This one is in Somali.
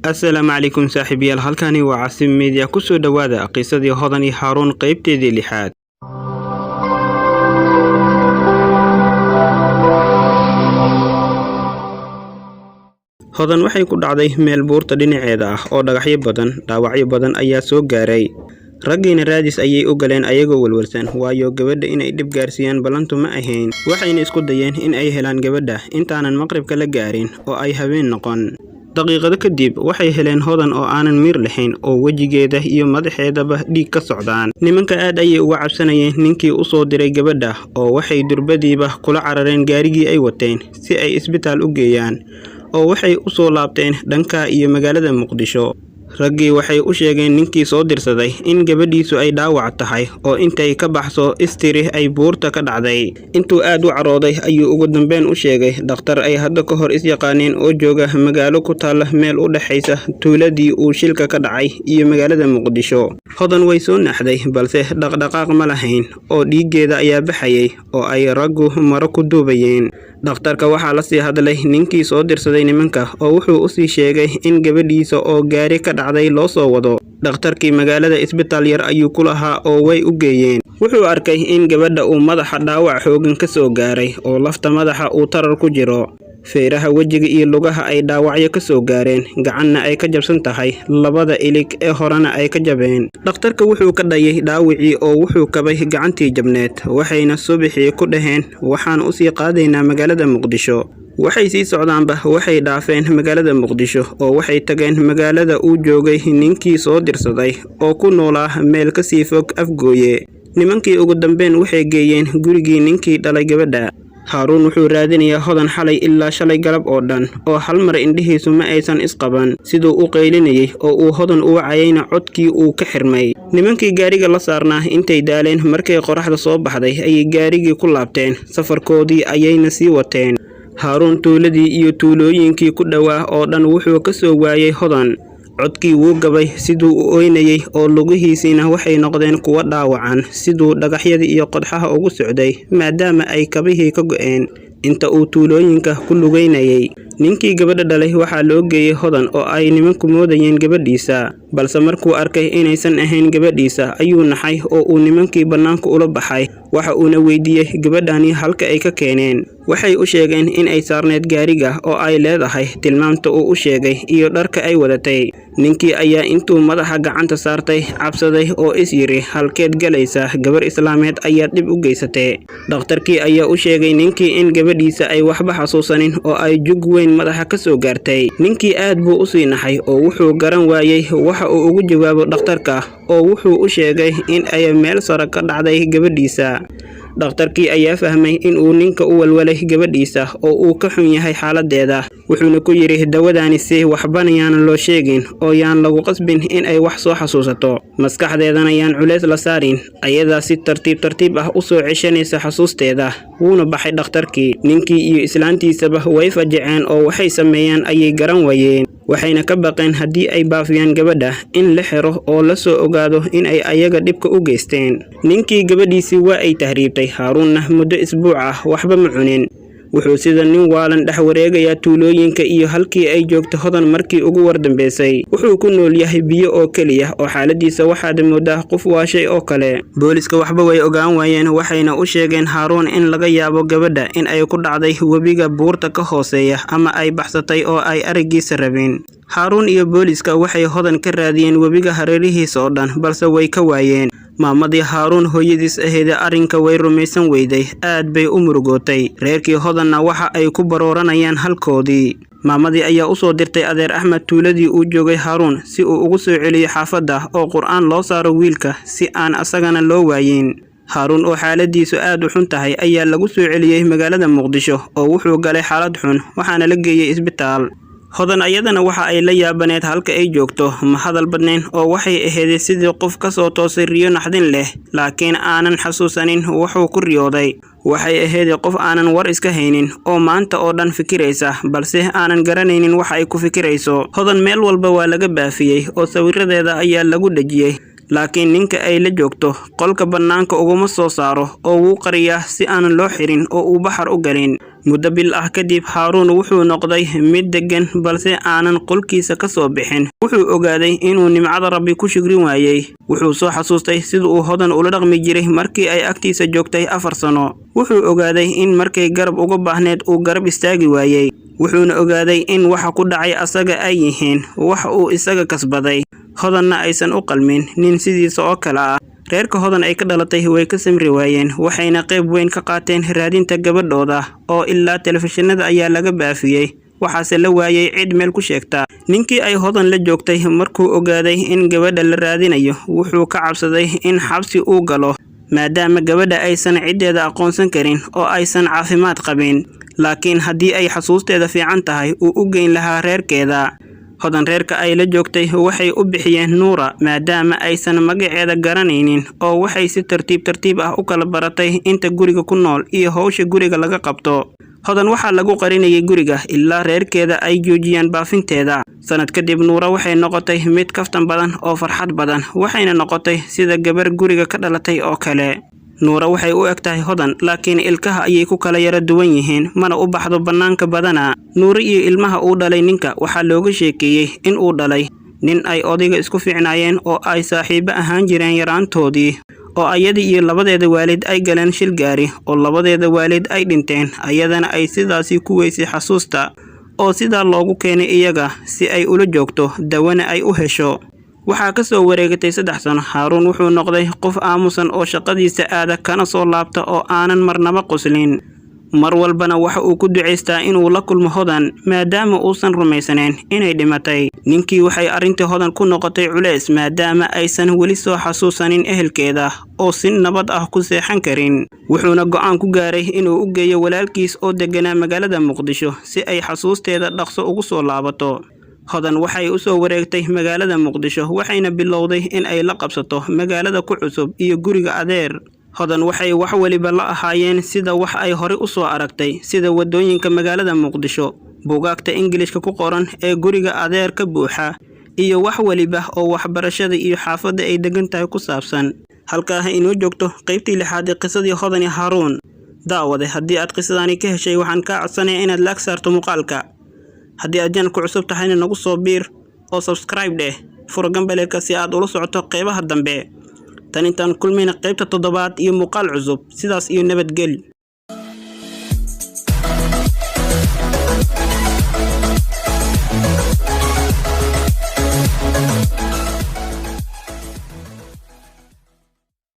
Assalaamu calaykum saaxiibayaal, halkani waa Caasim Media. ku soo dhawaada qisadii Hodan iyo Haaruun qaybteedii 6. Hodan waxay ku dhacday meel buurta dhinaceeda ah oo dhagaxyo badan, dhaawacyo badan ayaa soo gaaray. Raggiina raadis ayay u galeen ayagoo walwalsan, waayo gabadha inay dhib gaarsiiyaan ballantu ma ahayn. Waxayna isku dayeen in ay helaan gabadha intaanan maqribka la gaarin oo ay habeen noqon. daqiiqado kadib waxay heleen Hodan oo aanan miir lahayn oo wajigeeda iyo madaxeedaba dhiig ka socdaan. Nimanka aad ayay uga cabsanayeen ninkii u soo diray gabadha oo waxay durbadiiba kula carareen gaarigii ay wateen si ay isbitaal u geeyaan, oo waxay u soo laabteen dhanka iyo magaalada Muqdisho. Raggii waxay u sheegeen ninkii soo dirsaday in gabadhiisu ay dhaawac tahay oo intay ka baxso istiri ay buurta ka dhacday. Intuu aad u carooday ayuu ugu dambeyn u sheegay dhakhtar ay hadda ka hor is yaqaaneen oo jooga magaalo ku taala meel u dhaxaysa tuuladii uu shilka ka dhacay iyo magaalada Muqdisho. Hodan way soo naxday balse dhaqdhaqaaq ma lahayn oo dhiiggeeda ayaa baxayay oo ay raggu maro ku duubayeen. Dhakhtarka waxaa la sii hadlay ninkii soo dirsaday nimanka oo wuxuu u sii sheegay in gabadhiisa oo gaari ka dhacday loo soo wado. Dhakhtarkii magaalada isbitaal yar ayuu ku lahaa oo way u geeyeen. Wuxuu arkay in gabadha uu madaxa dhaawac xoogan ka soo gaaray oo lafta madaxa uu tarar ku jiro. Feeraha wajiga iyo lugaha ay dhaawacyo ka soo gaareen, gacanna ay ka jabsan tahay, labada ilig ee horena ay ka jabeen. Dhakhtarka wuxuu ka dhayay dhaawicii oo wuxuu kabay gacantii jabneed, waxayna subaxii ku dhaheen waxaan u sii qaadaynaa magaalada Muqdisho. Waxay sii socdaanba waxay dhaafeen magaalada Muqdisho oo waxay tageen magaalada uu joogay ninkii soo dirsaday oo ku noolaa meel ka sii fog Afgooye. Nimankii ugu dambeyn waxay geeyeen gurigii ninkii dhalay gabadha. Haaruun wuxuu raadinayaa Hodan xalay ilaa shalay galab oo dhan, oo hal mar indhihiisu ma aysan isqaban. Siduu u qaylinayay oo uu Hodan u wacayayna codkii uu ka xirmay. Nimankii gaariga la saarnaa intay daaleen markay qoraxda soo baxday ayay gaarigii ku laabteen, safarkoodii ayayna sii wateen. Haaruun tuuladii iyo tuulooyinkii ku dhowaa oo dhan wuxuu ka soo waayay Hodan. Codkii wuu gabay siduu u oynayay oo lugihiisina waxay noqdeen kuwa dhaawacan siduu dhagaxyada iyo qodxaha ugu socday maadaama ay kabihii ka go'een inta uu tuulooyinka ku lugeynayay. Ninkii gabadha dhalay waxaa loo geeyay Hodan oo ay nimanku moodayeen gabadhiisa, balse markuu arkay inaysan ahayn gabadhiisa ayuu naxay oo uu nimankii bannaanka ula baxay. Waxa uuna weydiiyey gabadhani halka ay ka keeneen. Waxay u sheegeen in ay saarneed gaariga oo ay leedahay tilmaamta uu u sheegay iyo dharka ay wadatay. Ninkii ayaa intuu madaxa gacanta saartay cabsaday oo is yiri halkeed galaysa, gabar islaameed ayaad dhib u geysatay. Dhakhtarkii ayaa u sheegay ninkii in gabadhiisa ay waxba xasuusanin oo ay jug weyn madaxa ka soo gaartay. Ninkii aad buu u sii naxay oo wuxuu garan waayay waxa uu ugu jawaabo dhakhtarka oo wuxuu u sheegay in ay meel sare ka dhacday gabadhiisa. Dhakhtarkii ayaa fahmay in uu ninka u walwalay gabadhiisa oo uu ka xun yahay xaaladeeda. Wuxuuna ku yiri dawadani si waxban yaan loo sheegin oo yaan lagu qasbin in ay wax soo xasuusato. Maskaxdeedana yaan culays la saarin, ayadaa si tartiib ah u soo ceshanaysa xasuusteeda. Wuuna baxay dhakhtarkii. Ninkii iyo islaantiisaba way fajaceen oo waxay sameeyaan ayay garan waayeen. Waxayna ka baqeen haddii ay baafiyaan gabadha in la xiro oo la soo ogaado in ay ayaga dhibka u geysteen. Ninkii gabadhiisii waa ay tahriibtay. Haaruunna muddo isbuuc ah waxba ma cunin. Wuxuu sida nin waalan dhex wareegayaa tuulooyinka iyo halkii ay joogto Hodan markii ugu wardambeysay. Wuxuu ku nool yahay biyo oo keliya oo xaaladiisa waxaad moodaa qof waashay oo kale. Booliska waxba way ogaan waayeen, waxayna u sheegeen Haaruun in laga yaabo gabadha in ay ku dhacday webiga buurta ka hooseeya ama ay baxsatay oo ay arigiisa rabeen. Haaruun iyo booliska waxay Hodan ka raadiyeen webiga hareerihiisa oo dhan balse way ka waayeen. Maamadii Haaruun hooyadiis ahayd arrinka way rumaysan weyday, aad bay u murugootay. Reerkii Hodanna waxa ay ku barooranayaan halkoodii. Maamadii ayaa u soo dirtay adeer Axmed tuuladii uu joogay Haaruun si uu ugu soo celiyo xaafadda oo Qur'aan loo saaro wiilka si aan asagana loo waayin. Haaruun oo xaaladiisu aad u xun tahay ayaa lagu soo celiyay magaalada Muqdisho oo wuxuu galay xaalad xun waxaana la geeyay isbitaal. Hodan ayadana waxa ay la yaabaneed halka ay joogto, ma hadal badnayn oo waxay ahayd sidii qof ka soo toosay riyo naxdin leh, laakiin aanan xasuusanin wuxuu ku riyooday. Waxay ahayd qof aanan war iska haynin oo maanta oo dhan fikiraysa balse aanan garanaynin waxa ay ku fikirayso. Hodan meel walba waa laga baafiyay oo sawiradeeda ayaa lagu dhajiyay. laakiin ninka ay la joogto qolka banaanka uguma soo saaro oo wuu qariyaa si aan loo xirin oo uu baxar u galin. muddo bil ah kadib Haaruun wuxuu noqday mid degan balse aanan qolkiisa ka soo bixin. Wuxuu ogaaday inuu nimcada Rabbi ku shukrin waayay. Wuxuu soo xasuustay sida uu Hodan ula dhaqmi jiray markii ay agtiisa joogtay 4 sano. Wuxuu ogaaday in markay garab uga baahneed uu garab istaagi waayay. Wuxuuna ogaaday in waxa ku dhacay asaga ay yihiin wax uu isaga kasbaday. Hodanna aysan u qalmin nin sidiisa oo kale ah. Reerka Hodan ay ka dhalatay way ka samri waayeen, waxayna qayb weyn ka qaateen raadinta gabadhooda oo ilaa telefishinada ayaa laga baafiyay. Waxaase la waayay cid meel ku sheegta. Ninkii ay Hodan la joogtay markuu ogaaday in gabadha la raadinayo, wuxuu ka cabsaday in xabsi uu galo maadaama gabadha aysan cideeda aqoonsan karin oo aysan caafimaad qabin. Laakiin haddii ay xasuusteeda fiican tahay uu u geyn lahaa reerkeeda. Hodan reerka ay la joogtay waxay u bixiyeen Nuura maadaama aysan magaceeda garanaynin oo waxay si tartiib ah u kala baratay inta guriga ku nool iyo hawsha guriga laga qabto. Hodan waxaa lagu qarinayay guriga ilaa reerkeeda ay joojiyaan baafinteeda. Sanad kadib Nuura waxay noqotay mid kaftan badan oo farxad badan, waxayna noqotay sida gabar guriga ka dhalatay oo kale. Nuura waxay u egtahay Hodan, laakiin ilkaha ayay ku kala yara duwan yihiin, mana u baxdo banaanka badana. Nuura iyo ilmaha uu dhalay ninka waxaa looga sheekeeyay in uu dhalay nin ay odayga isku fiicnaayeen oo ay saaxiibo ahaan jireen yaraantoodii, oo ayadii iyo labadeeda waalid ay galeen shil gaari oo labadeeda waalid ay dhinteen, ayadana ay sidaasi ku weysay xasuusta oo sidaa loogu keenay iyaga si ay ula joogto dawana ay u hesho. Waxaa ka soo wareegatay 3 sano. Haaruun wuxuu noqday qof aamusan oo shaqadiisa aada kana soo laabta oo aanan marnaba qoslin. Mar walbana waxa uu ku duceystaa inuu la kulmo Hodan maadaama uusan rumaysaneyn inay dhimatay. Ninkii waxay arrintii Hodan ku noqotay culeys maadaama aysan weli soo xasuusanin ehelkeeda oo si nabad ah ku seexan karin. Wuxuuna go'aan ku gaaray inuu u geeyo walaalkiis oo deganaa magaalada Muqdisho si ay xasuusteeda dhaqso ugu soo laabato. Hodan waxay u soo wareegtay magaalada Muqdisho waxayna bilowday in ay la qabsato magaalada ku cusub iyo guriga adeer. Hodan waxay wax waliba la ahaayeen sida wax ay hore u soo aragtay, sida wadooyinka magaalada Muqdisho, buugaagta Ingiriiska ku qoran ee guriga adeer ka buuxa, iyo wax waliba oo waxbarashada iyo xaafadda ay degan tahay ku saabsan. Halkaa inoo joogto qaybtii 6 ee qisadii Hodan iyo Haaruun. Daawade, haddii aad qisadani ka heshay waxaan ka codsanayaa inaad like saarto muuqaalka. haddii aad ku cusub tahayna nagu soo biir oo subscribe dheh, furo gambaleelka si aad ula socoto qaybaha dambe. Tan intaan kulmayna qaybta 7 iyo muuqaal cusub. Sidaas iyo nabadgelyo.